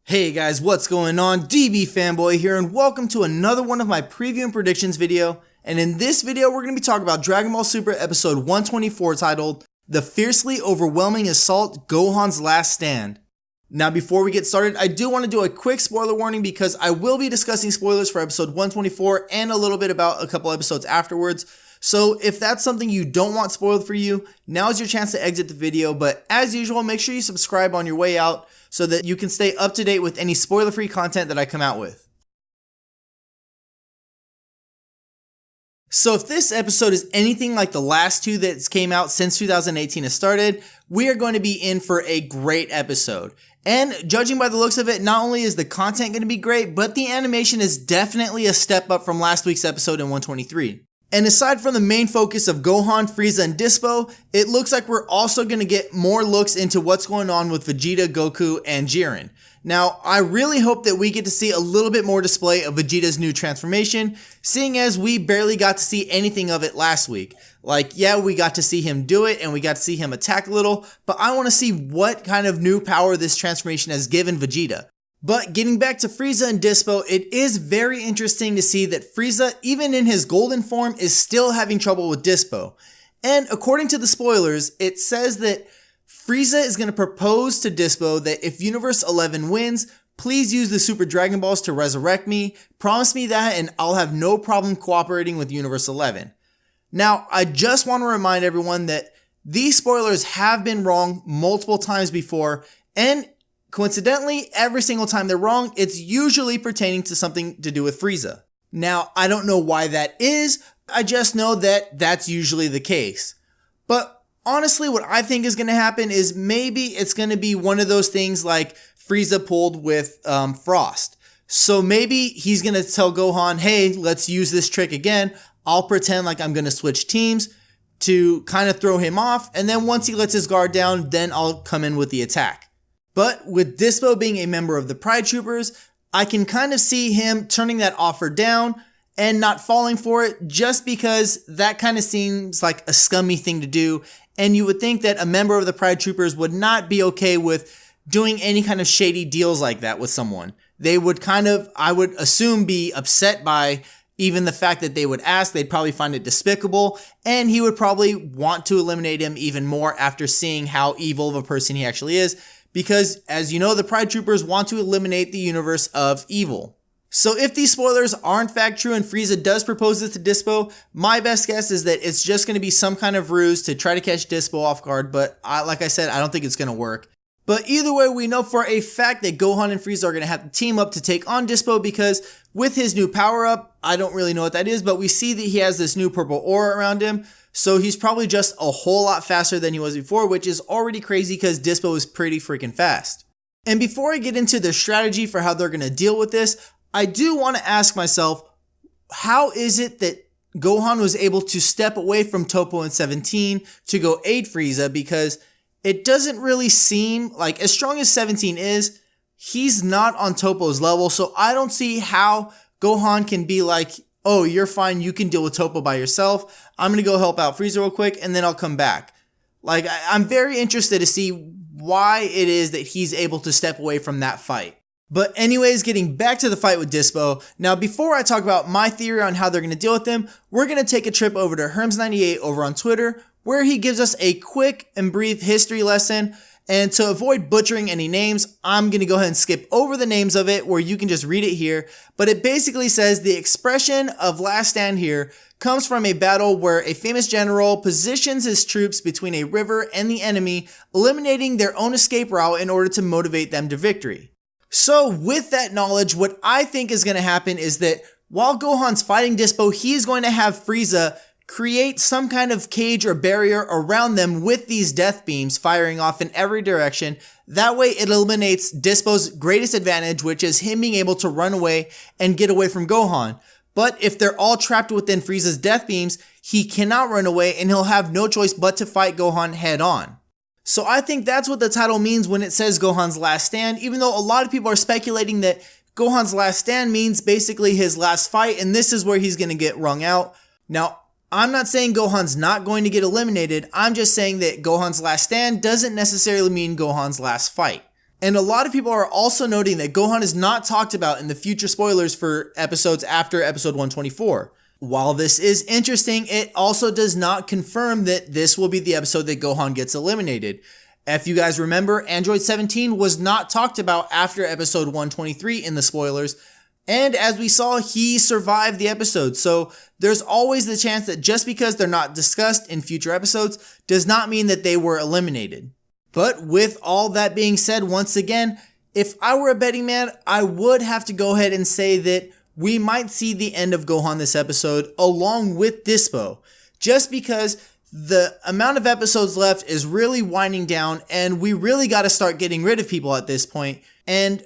Hey guys, what's going on? DBfanboy here, and welcome to another one of my preview and predictions video. And in this video, we're going to be talking about Dragon Ball Super episode 124 titled, The Fiercely Overwhelming Assault, Gohan's Last Stand. Now before we get started, I do want to do a quick spoiler warning because I will be discussing spoilers for episode 124 and a little bit about a couple episodes afterwards. So if that's something you don't want spoiled for you, now's your chance to exit the video. But as usual, make sure you subscribe on your way out so that you can stay up to date with any spoiler-free content that I come out with. So if this episode is anything like the last two that came out since 2018 has started, we are going to be in for a great episode. And judging by the looks of it, not only is the content going to be great, but the animation is definitely a step up from last week's episode in 123. And aside from the main focus of Gohan, Frieza, and Dispo, it looks like we're also going to get more looks into what's going on with Vegeta, Goku, and Jiren. Now, I really hope that we get to see a little bit more display of Vegeta's new transformation, seeing as we barely got to see anything of it last week. Like, yeah, we got to see him do it, and we got to see him attack a little, but I want to see what kind of new power this transformation has given Vegeta. But getting back to Frieza and Dispo, it is very interesting to see that Frieza, even in his golden form, is still having trouble with Dispo. And according to the spoilers, it says that Frieza is going to propose to Dispo that if Universe 11 wins, please use the Super Dragon Balls to resurrect me, promise me that, and I'll have no problem cooperating with Universe 11. Now, I just want to remind everyone that these spoilers have been wrong multiple times before, and coincidentally, every single time they're wrong, it's usually pertaining to something to do with Frieza. Now, I don't know why that is, I just know that that's usually the case. But honestly, what I think is going to happen is maybe it's going to be one of those things like Frieza pulled with Frost. So maybe he's going to tell Gohan, hey, let's use this trick again. I'll pretend like I'm going to switch teams to kind of throw him off. And then once he lets his guard down, then I'll come in with the attack. But with Dispo being a member of the Pride Troopers, I can kind of see him turning that offer down and not falling for it just because that kind of seems like a scummy thing to do. And you would think that a member of the Pride Troopers would not be okay with doing any kind of shady deals like that with someone. They would kind of, I would assume, be upset by even the fact that they would ask. They'd probably find it despicable, and he would probably want to eliminate him even more after seeing how evil of a person he actually is. Because, as you know, the Pride Troopers want to eliminate the universe of evil. So if these spoilers are in fact true and Frieza does propose this to Dispo, my best guess is that it's just going to be some kind of ruse to try to catch Dispo off guard, but like I said, I don't think it's going to work. But either way, we know for a fact that Gohan and Frieza are going to have to team up to take on Dispo because with his new power-up, I don't really know what that is, but we see that he has this new purple aura around him. So he's probably just a whole lot faster than he was before, which is already crazy because Dispo is pretty freaking fast. And before I get into their strategy for how they're going to deal with this, I do want to ask myself, how is it that Gohan was able to step away from Toppo in 17 to go aid Frieza? Because it doesn't really seem like, as strong as 17 is, he's not on Toppo's level. So I don't see how Gohan can be like, oh, you're fine, you can deal with Toppo by yourself. I'm going to go help out Frieza real quick, and then I'll come back. Like, I'm very interested to see why it is that he's able to step away from that fight. But anyways, getting back to the fight with Dispo. Now, before I talk about my theory on how they're going to deal with them, we're going to take a trip over to Herms98 over on Twitter, where he gives us a quick and brief history lesson. And to avoid butchering any names, I'm going to go ahead and skip over the names of it where you can just read it here. But it basically says the expression of last stand here comes from a battle where a famous general positions his troops between a river and the enemy, eliminating their own escape route in order to motivate them to victory. So with that knowledge, what I think is going to happen is that while Gohan's fighting Dispo, he's going to have Frieza create some kind of cage or barrier around them with these death beams firing off in every direction. That way it eliminates Dispo's greatest advantage, which is him being able to run away and get away from Gohan. But if they're all trapped within Frieza's death beams, he cannot run away and he'll have no choice but to fight Gohan head on. So I think that's what the title means when it says Gohan's last stand, even though a lot of people are speculating that Gohan's last stand means basically his last fight and this is where he's going to get wrung out. Now, I'm not saying Gohan's not going to get eliminated, I'm just saying that Gohan's last stand doesn't necessarily mean Gohan's last fight. And a lot of people are also noting that Gohan is not talked about in the future spoilers for episodes after episode 124. While this is interesting, it also does not confirm that this will be the episode that Gohan gets eliminated. If you guys remember, Android 17 was not talked about after episode 123 in the spoilers. And as we saw, he survived the episode. So there's always the chance that just because they're not discussed in future episodes does not mean that they were eliminated. But with all that being said, once again, if I were a betting man, I would have to go ahead and say that we might see the end of Gohan this episode along with Dispo, just because the amount of episodes left is really winding down and we really got to start getting rid of people at this point. And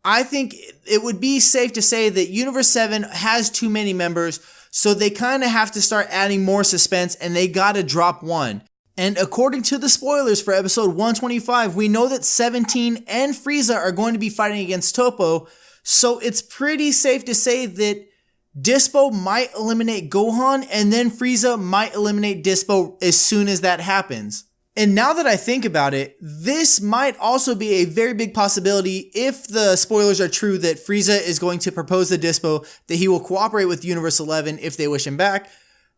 I think it would be safe to say that Universe 7 has too many members, so they kind of have to start adding more suspense and they got to drop one. And according to the spoilers for episode 125, we know that 17 and Frieza are going to be fighting against Toppo, so it's pretty safe to say that Dispo might eliminate Gohan and then Frieza might eliminate Dispo as soon as that happens. And now that I think about it, this might also be a very big possibility if the spoilers are true that Frieza is going to propose to Dispo that he will cooperate with Universe 11 if they wish him back.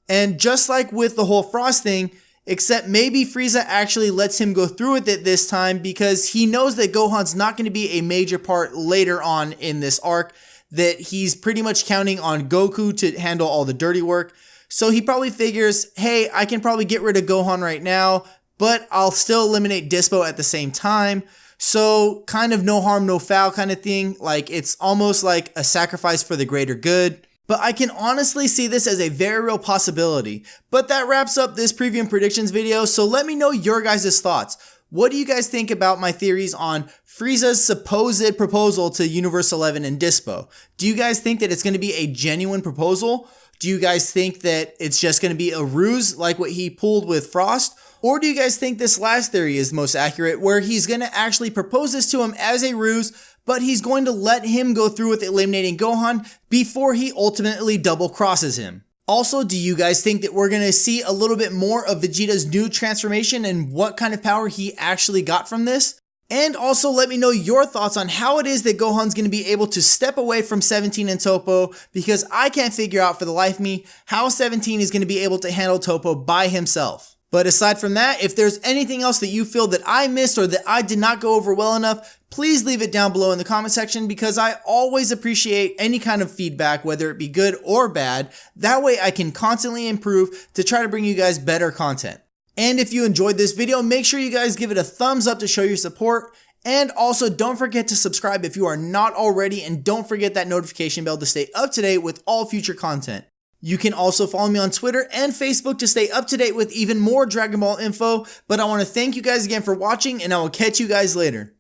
And just like with the whole Frost thing, except maybe Frieza actually lets him go through with it this time because he knows that Gohan's not going to be a major part later on in this arc, that he's pretty much counting on Goku to handle all the dirty work. So he probably figures, hey, I can probably get rid of Gohan right now, but I'll still eliminate Dispo at the same time. So kind of no harm, no foul kind of thing. Like it's almost like a sacrifice for the greater good. But I can honestly see this as a very real possibility. But that wraps up this preview and predictions video, so let me know your guys' thoughts. What do you guys think about my theories on Frieza's supposed proposal to Universe 11 and Dispo? Do you guys think that it's going to be a genuine proposal? Do you guys think that it's just going to be a ruse like what he pulled with Frost? Or do you guys think this last theory is most accurate, where he's going to actually propose this to him as a ruse, but he's going to let him go through with eliminating Gohan before he ultimately double crosses him? Also, do you guys think that we're going to see a little bit more of Vegeta's new transformation and what kind of power he actually got from this? And also let me know your thoughts on how it is that Gohan's going to be able to step away from 17 and Toppo, because I can't figure out for the life of me how 17 is going to be able to handle Toppo by himself. But aside from that, if there's anything else that you feel that I missed or that I did not go over well enough, please leave it down below in the comment section, because I always appreciate any kind of feedback, whether it be good or bad. That way I can constantly improve to try to bring you guys better content. And if you enjoyed this video, make sure you guys give it a thumbs up to show your support. And also don't forget to subscribe if you are not already, and don't forget that notification bell to stay up to date with all future content. You can also follow me on Twitter and Facebook to stay up to date with even more Dragon Ball info. But I want to thank you guys again for watching, and I will catch you guys later.